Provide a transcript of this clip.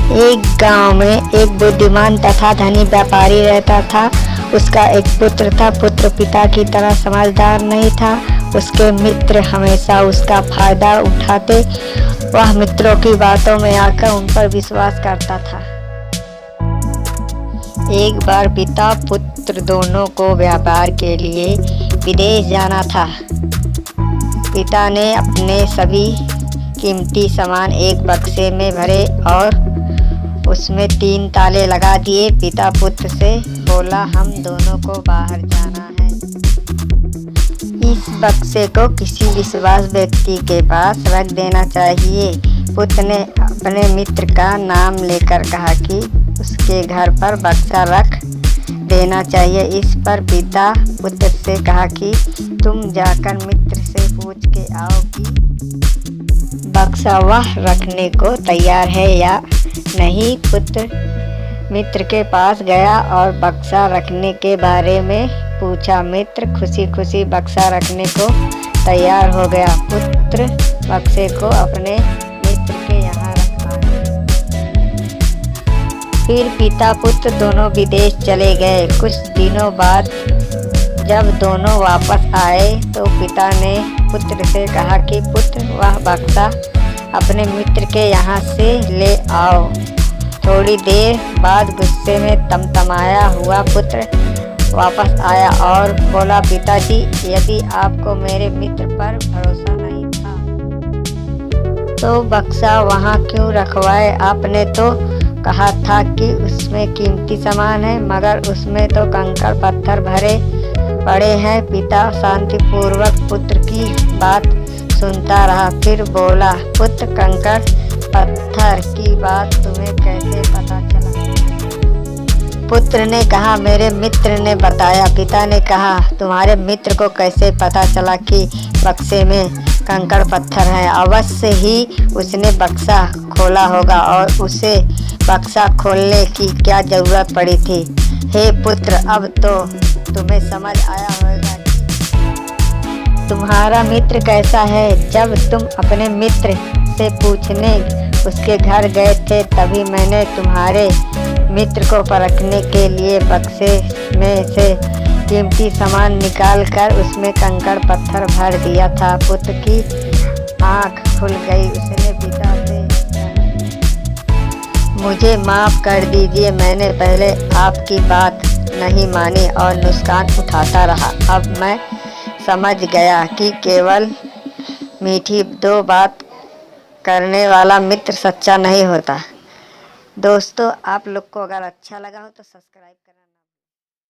एक गांव में एक बुद्धिमान तथा धनी व्यापारी रहता था। उसका एक पुत्र था। पुत्र पिता की तरह समझदार नहीं था। उसके मित्र हमेशा उसका फायदा उठाते। वह मित्रों की बातों में आकर उन पर विश्वास करता था। एक बार पिता पुत्र दोनों को व्यापार के लिए विदेश जाना था। पिता ने अपने सभी कीमती सामान एक बक्से में भरे और उसमें 3 ताले लगा दिए। पिता पुत्र से बोला, हम दोनों को बाहर जाना है। इस बक्से को किसी विश्वास व्यक्ति के पास रख देना चाहिए। पुत्र ने अपने मित्र का नाम लेकर कहा कि उसके घर पर बक्सा रख देना चाहिए। इस पर पिता पुत्र से कहा कि तुम जाकर मित्र से पूछ के आओ कि बक्सा वह रखने को तैयार है या नहीं। पुत्र मित्र के पास गया और बक्सा रखने के बारे में पूछा। मित्र खुशी खुशी बक्सा रखने को तैयार हो गया। पुत्र बक्से को अपने मित्र के यहाँ रखा। फिर पिता पुत्र दोनों विदेश चले गए। कुछ दिनों बाद जब दोनों वापस आए तो पिता ने पुत्र से कहा कि पुत्र वह बक्सा अपने मित्र के यहाँ से ले आओ। थोड़ी देर बाद गुस्से में तमतमाया हुआ पुत्र वापस आया और बोला, पिताजी, यदि आपको मेरे मित्र पर भरोसा नहीं था तो बक्सा वहाँ क्यों रखवाए? आपने तो कहा था कि उसमें कीमती सामान है, मगर उसमें तो कंकड़ पत्थर भरे पड़े हैं। पिता शांतिपूर्वक पुत्र की बात सुनता रहा। फिर बोला, पुत्र, कंकड़ पत्थर की बात तुम्हें कैसे पता चला? पुत्र ने कहा, मेरे मित्र ने बताया। पिता ने कहा, तुम्हारे मित्र को कैसे पता चला कि बक्से में कंकड़ पत्थर हैं? अवश्य ही उसने बक्सा खोला होगा और उसे बक्सा खोलने की क्या जरूरत पड़ी थी। हे पुत्र, अब तो तुम्हें समझ आया होगा कि तुम्हारा मित्र कैसा है। जब तुम अपने मित्र से पूछने उसके घर गए थे तभी मैंने तुम्हारे मित्र को परखने के लिए बक्से में से कीमती सामान निकाल कर उसमें कंकड़ पत्थर भर दिया था। पुत्र की आंख खुल गई। उसने पिता से, मुझे माफ कर दीजिए, मैंने पहले आपकी बात नहीं मानी और नुकसान उठाता रहा। अब मैं समझ गया कि केवल मीठी 2 बात करने वाला मित्र सच्चा नहीं होता। दोस्तों, आप लोग को अगर अच्छा लगा हो तो सब्सक्राइब करना।